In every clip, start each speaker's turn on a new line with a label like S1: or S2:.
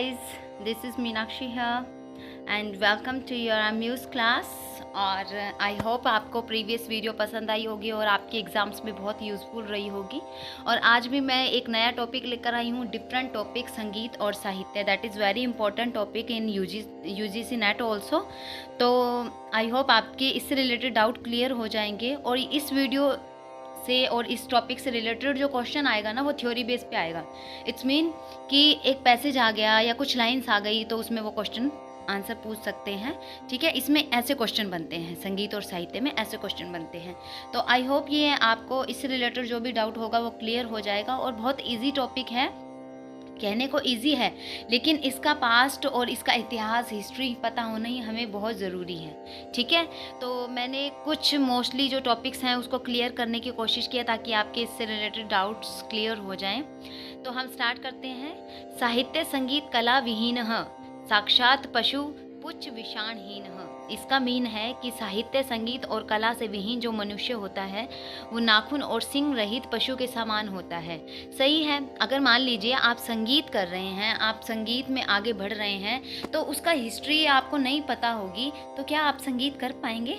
S1: guys, this is Meenakshi here and welcome to your Amuse class। और I hope आपको previous video पसंद आई होगी और आपके एग्ज़ाम्स में बहुत यूज़फुल रही होगी। और आज भी मैं एक नया टॉपिक लेकर आई हूँ, डिफरेंट टॉपिक, संगीत और साहित्य। That is very important topic in UGC net also. तो आई होप आपके इससे रिलेटेड डाउट क्लियर हो जाएंगे। और इस वीडियो से और इस टॉपिक से रिलेटेड जो क्वेश्चन आएगा ना, वो थ्योरी बेस पे आएगा। इट्स मीन कि एक पैसेज आ गया या कुछ लाइंस आ गई तो उसमें वो क्वेश्चन आंसर पूछ सकते हैं। ठीक है, इसमें ऐसे क्वेश्चन बनते हैं, संगीत और साहित्य में ऐसे क्वेश्चन बनते हैं। तो आई होप ये आपको इससे रिलेटेड जो भी डाउट होगा वो क्लियर हो जाएगा। और बहुत ईजी टॉपिक है, कहने को इजी है, लेकिन इसका पास्ट और इसका इतिहास, हिस्ट्री पता होना ही हमें बहुत ज़रूरी है। ठीक है, तो मैंने कुछ मोस्टली जो टॉपिक्स हैं उसको क्लियर करने की कोशिश किया ताकि आपके इससे रिलेटेड डाउट्स क्लियर हो जाएं। तो हम स्टार्ट करते हैं। साहित्य संगीत कला विहीनः साक्षात पशु पुच्छ विषाणहीनः। इसका मीन है कि साहित्य, संगीत और कला से विहीन जो मनुष्य होता है वो नाखून और सींग रहित पशु के समान होता है। सही है। अगर मान लीजिए आप संगीत कर रहे हैं, आप संगीत में आगे बढ़ रहे हैं, तो उसका हिस्ट्री आपको नहीं पता होगी तो क्या आप संगीत कर पाएंगे?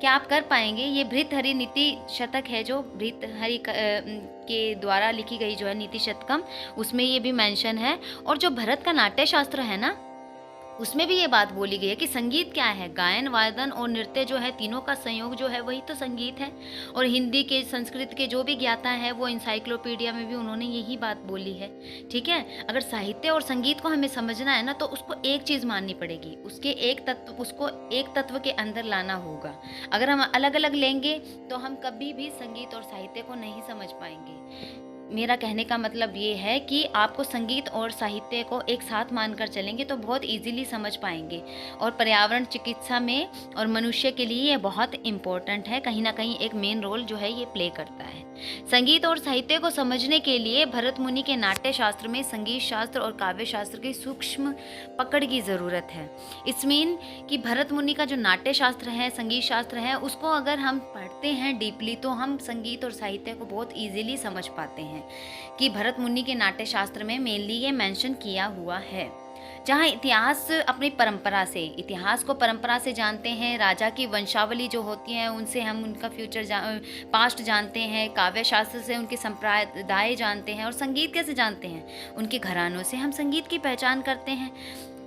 S1: क्या आप कर पाएंगे? ये भृतहरि नीति शतक है, जो भृतहरि के द्वारा लिखी गई जो है नीति शतकम, उसमें ये भी मेंशन है। और जो भरत का नाट्य शास्त्र है ना, उसमें भी ये बात बोली गई है कि संगीत क्या है, गायन, वादन और नृत्य जो है, तीनों का संयोग जो है वही तो संगीत है। और हिंदी के, संस्कृत के जो भी ज्ञाता है वो इंसाइक्लोपीडिया में भी उन्होंने यही बात बोली है। ठीक है, अगर साहित्य और संगीत को हमें समझना है ना, तो उसको एक चीज़ माननी पड़ेगी, उसके एक तत्व, उसको एक तत्व के अंदर लाना होगा। अगर हम अलग अलग लेंगे तो हम कभी भी संगीत और साहित्य को नहीं समझ पाएंगे। मेरा कहने का मतलब ये है कि आपको संगीत और साहित्य को एक साथ मानकर चलेंगे तो बहुत इजीली समझ पाएंगे। और पर्यावरण चिकित्सा में और मनुष्य के लिए ये बहुत इम्पोर्टेंट है, कहीं ना कहीं एक मेन रोल जो है ये प्ले करता है। संगीत और साहित्य को समझने के लिए भरत मुनि के नाट्य शास्त्र में संगीत शास्त्र और काव्य शास्त्र की सूक्ष्म पकड़ की ज़रूरत है। इस मीन कि भरत मुनि का जो नाट्य शास्त्र है, संगीत शास्त्र है, उसको अगर हम पढ़ते हैं डीपली तो हम संगीत और साहित्य को बहुत ईजिली समझ पाते हैं। कि भरत मुनि के नाट्य शास्त्र में मेनली ये मेंशन किया हुआ है। जहाँ इतिहास अपनी परंपरा से, इतिहास को परंपरा से जानते हैं, राजा की वंशावली जो होती है उनसे हम उनका पास्ट जानते हैं, काव्य शास्त्र से उनके संप्रदाय जानते हैं, और संगीत कैसे जानते हैं, उनके घरानों से हम संगीत की पहचान करते हैं।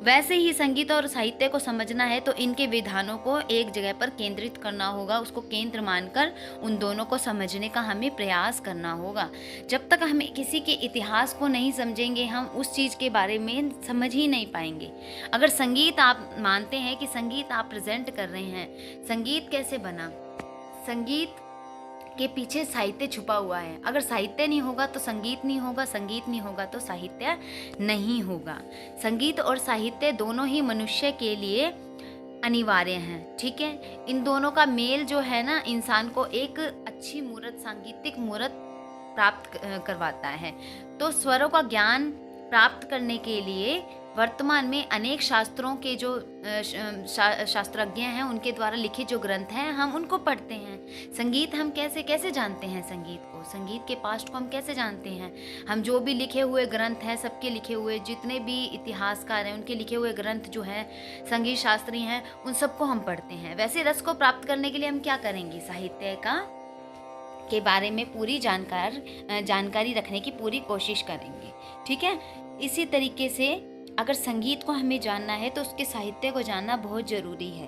S1: वैसे ही संगीत और साहित्य को समझना है तो इनके विधानों को एक जगह पर केंद्रित करना होगा, उसको केंद्र मानकर उन दोनों को समझने का हमें प्रयास करना होगा। जब तक हम किसी के इतिहास को नहीं समझेंगे, हम उस चीज़ के बारे में समझ ही नहीं पाएंगे। अगर संगीत आप मानते हैं कि संगीत आप प्रेजेंट कर रहे हैं, संगीत कैसे बना, संगीत के पीछे साहित्य छुपा हुआ है। अगर साहित्य नहीं होगा तो संगीत नहीं होगा, संगीत नहीं होगा तो साहित्य नहीं होगा। संगीत और साहित्य दोनों ही मनुष्य के लिए अनिवार्य हैं। ठीक है, इन दोनों का मेल जो है ना, इंसान को एक अच्छी मूर्त, सांगीतिक मूर्त प्राप्त करवाता है। तो स्वरों का ज्ञान प्राप्त करने के लिए वर्तमान में अनेक शास्त्रों के जो शास्त्रज्ञ हैं उनके द्वारा लिखित जो ग्रंथ हैं, हम उनको पढ़ते हैं। संगीत हम कैसे जानते हैं, संगीत को, संगीत के पास्ट को हम कैसे जानते हैं? हम जो भी लिखे हुए ग्रंथ हैं, सबके लिखे हुए, जितने भी इतिहासकार हैं उनके लिखे हुए ग्रंथ जो हैं, संगीत शास्त्री हैं, उन सबको हम पढ़ते हैं। वैसे रस को प्राप्त करने के लिए हम क्या करेंगे, साहित्य के बारे में पूरी जानकारी रखने की पूरी कोशिश करेंगे। ठीक है, इसी तरीके से अगर संगीत को हमें जानना है तो उसके साहित्य को जानना बहुत ज़रूरी है।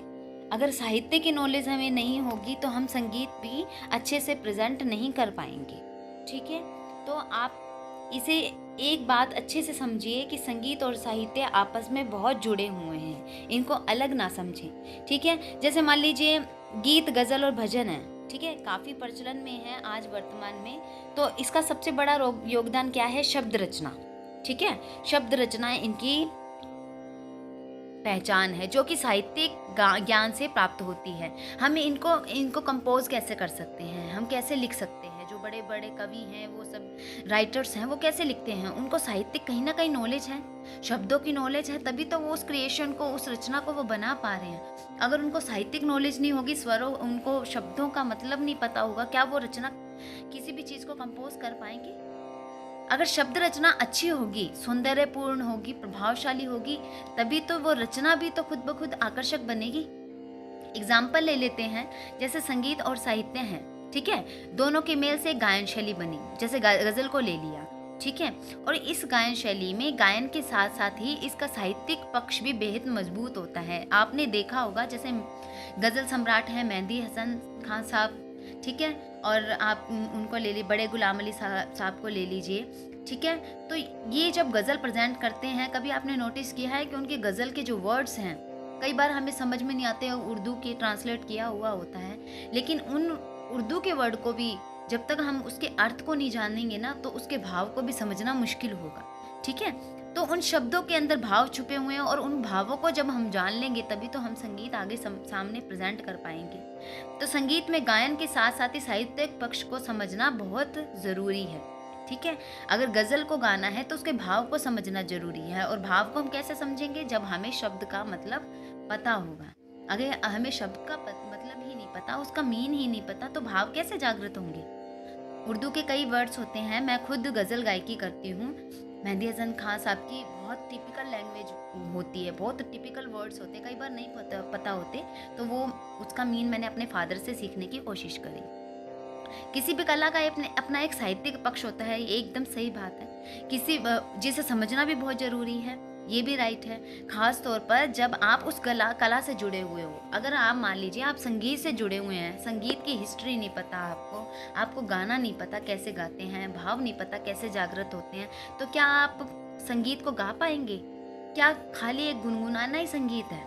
S1: अगर साहित्य की नॉलेज हमें नहीं होगी तो हम संगीत भी अच्छे से प्रेजेंट नहीं कर पाएंगे। ठीक है, तो आप इसे एक बात अच्छे से समझिए कि संगीत और साहित्य आपस में बहुत जुड़े हुए हैं, इनको अलग ना समझें। ठीक है, जैसे मान लीजिए गीत, गज़ल और भजन है, ठीक है, काफ़ी प्रचलन में है आज वर्तमान में। तो इसका सबसे बड़ा योगदान क्या है, शब्द रचना। ठीक है, शब्द रचनाएं इनकी पहचान है, जो कि साहित्यिक ज्ञान से प्राप्त होती है। हम इनको कंपोज कैसे कर सकते हैं, हम कैसे लिख सकते हैं। जो बड़े बड़े कवि हैं, वो सब राइटर्स हैं, वो कैसे लिखते हैं, उनको साहित्यिक कहीं ना कहीं नॉलेज है, शब्दों की नॉलेज है, तभी तो वो उस क्रिएशन को, उस रचना को वो बना पा रहे हैं। अगर उनको साहित्यिक नॉलेज नहीं होगी, स्वरों, उनको शब्दों का मतलब नहीं पता होगा, क्या वो रचना, किसी भी चीज़ को कंपोज कर पाएंगे? अगर शब्द रचना अच्छी होगी, सौंदर्यपूर्ण होगी, प्रभावशाली होगी, तभी तो वो रचना भी तो खुद ब खुद आकर्षक बनेगी। एग्जाम्पल ले लेते हैं, जैसे संगीत और साहित्य हैं, ठीक है, दोनों के मेल से गायन शैली बनी। जैसे गजल को ले लिया, ठीक है, और इस गायन शैली में गायन के साथ साथ ही इसका साहित्यिक पक्ष भी बेहद मजबूत होता है। आपने देखा होगा, जैसे गजल सम्राट हैं मेहंदी हसन खान साहब, ठीक है, और आप उनको ले लीजिए, बड़े गुलाम अली साहब को ले लीजिए, ठीक है। तो ये जब गज़ल प्रेजेंट करते हैं, कभी आपने नोटिस किया है कि उनके गज़ल के जो वर्ड्स हैं कई बार हमें समझ में नहीं आते, उर्दू की ट्रांसलेट किया हुआ होता है, लेकिन उन उर्दू के वर्ड को भी जब तक हम उसके अर्थ को नहीं जानेंगे ना, तो उसके भाव को भी समझना मुश्किल होगा, ठीक है। तो उन शब्दों के अंदर भाव छुपे हुए हैं, और उन भावों को जब हम जान लेंगे तभी तो हम संगीत आगे सामने प्रेजेंट कर पाएंगे। तो संगीत में गायन के साथ साथ ही साहित्यिक पक्ष को समझना बहुत ज़रूरी है, ठीक है। अगर गज़ल को गाना है तो उसके भाव को समझना ज़रूरी है, और भाव को हम कैसे समझेंगे, जब हमें शब्द का मतलब पता होगा। अगर हमें शब्द का मतलब ही नहीं पता, उसका मीन ही नहीं पता, तो भाव कैसे जागृत होंगे। उर्दू के कई वर्ड्स होते हैं, मैं खुद गज़ल गायकी करती हूँ, मेहंदी हसन खान साहब की बहुत टिपिकल लैंग्वेज होती है, बहुत टिपिकल वर्ड्स होते हैं, कई बार नहीं पता होते, तो वो उसका मीन मैंने अपने फादर से सीखने की कोशिश करी। किसी भी कला का अपना एक साहित्यिक पक्ष होता है, ये एकदम सही बात है। जिसे समझना भी बहुत ज़रूरी है, ये भी राइट है, खास तौर पर जब आप उस कला से जुड़े हुए हो। अगर आप मान लीजिए आप संगीत से जुड़े हुए हैं, संगीत की हिस्ट्री नहीं पता आपको गाना नहीं पता कैसे गाते हैं, भाव नहीं पता कैसे जागृत होते हैं, तो क्या आप संगीत को गा पाएंगे? क्या खाली एक गुनगुनाना ही संगीत है?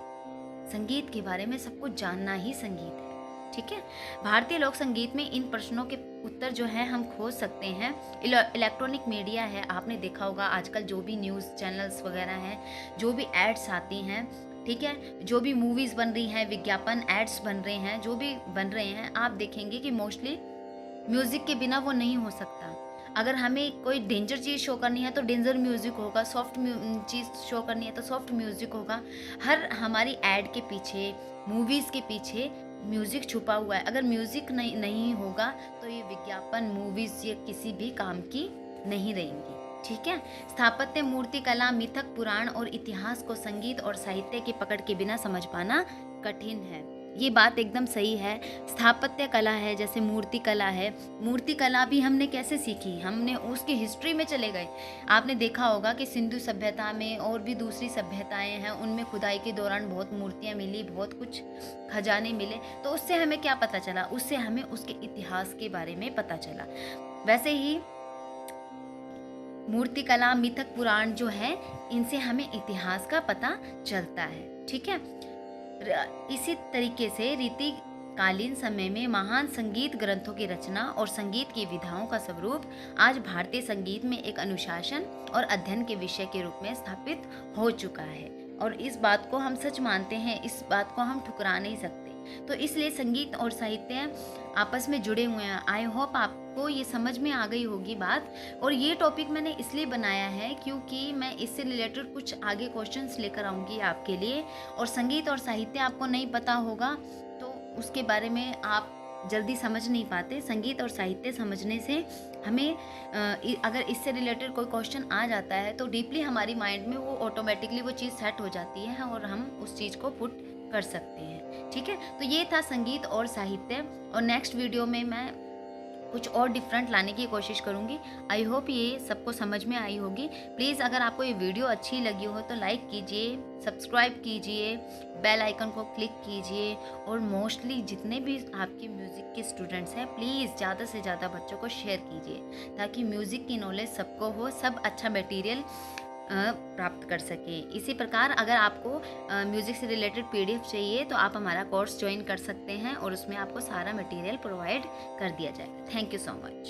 S1: संगीत के बारे में सब कुछ जानना ही संगीत है, ठीक है। भारतीय लोक संगीत में इन प्रश्नों के उत्तर जो है हम खोज सकते हैं। इलेक्ट्रॉनिक मीडिया है, आपने देखा होगा आजकल जो भी न्यूज़ चैनल्स वगैरह हैं, जो भी एड्स आती हैं, ठीक है, जो भी मूवीज़ बन रही हैं, विज्ञापन एड्स बन रहे हैं, जो भी बन रहे हैं, आप देखेंगे कि मोस्टली म्यूज़िक के बिना वो नहीं हो सकता। अगर हमें कोई डेंजर चीज़ शो करनी है तो डेंजर म्यूज़िक होगा, सॉफ्ट चीज़ शो करनी है तो सॉफ्ट म्यूज़िक होगा। हर हमारी एड के पीछे, मूवीज़ के पीछे म्यूज़िक छुपा हुआ है। अगर म्यूज़िक नहीं होगा तो ये विज्ञापन, मूवीज़, ये किसी भी काम की नहीं रहेंगी, ठीक है। स्थापत्य, मूर्ति कला, मिथक, पुराण और इतिहास को संगीत और साहित्य की पकड़ के बिना समझ पाना कठिन है। ये बात एकदम सही है। स्थापत्य कला है, जैसे मूर्ति कला है, मूर्ति कला भी हमने कैसे सीखी, हमने उसकी हिस्ट्री में चले गए। आपने देखा होगा कि सिंधु सभ्यता में और भी दूसरी सभ्यताएं हैं, उनमें खुदाई के दौरान बहुत मूर्तियां मिली, बहुत कुछ खजाने मिले, तो उससे हमें क्या पता चला, उससे हमें उसके इतिहास के बारे में पता चला। वैसे ही मूर्ति कला, मिथक, पुराण जो है, इनसे हमें इतिहास का पता चलता है, ठीक है। इसी तरीके से रीतिकालीन समय में महान संगीत ग्रंथों की रचना और संगीत की विधाओं का स्वरूप आज भारतीय संगीत में एक अनुशासन और अध्ययन के विषय के रूप में स्थापित हो चुका है, और इस बात को हम सच मानते हैं, इस बात को हम ठुकरा नहीं सकते। तो इसलिए संगीत और साहित्य आपस में जुड़े हुए हैं। आई होप आपको ये समझ में आ गई होगी बात। और ये टॉपिक मैंने इसलिए बनाया है क्योंकि मैं इससे रिलेटेड कुछ आगे क्वेश्चंस लेकर आऊँगी आपके लिए, और संगीत और साहित्य आपको नहीं पता होगा तो उसके बारे में आप जल्दी समझ नहीं पाते। संगीत और साहित्य समझने से हमें अगर इससे रिलेटेड कोई क्वेश्चन आ जाता है तो डीपली हमारी माइंड में वो ऑटोमेटिकली वो चीज़ सेट हो जाती है और हम उस चीज़ को पुट कर सकते हैं, ठीक है। तो ये था संगीत और साहित्य, और नेक्स्ट वीडियो में मैं कुछ और डिफरेंट लाने की कोशिश करूँगी। आई होप ये सबको समझ में आई होगी। प्लीज़ अगर आपको ये वीडियो अच्छी लगी हो तो लाइक कीजिए, सब्सक्राइब कीजिए, बेल आइकन को क्लिक कीजिए, और मोस्टली जितने भी आपके म्यूज़िक के स्टूडेंट्स हैं प्लीज़ ज़्यादा से ज़्यादा बच्चों को शेयर कीजिए, ताकि म्यूज़िक की नॉलेज सबको हो, सब अच्छा मटेरियल प्राप्त कर सके। इसी प्रकार अगर आपको म्यूज़िक से रिलेटेड PDF चाहिए तो आप हमारा कोर्स ज्वाइन कर सकते हैं, और उसमें आपको सारा मटेरियल प्रोवाइड कर दिया जाएगा। Thank you so much.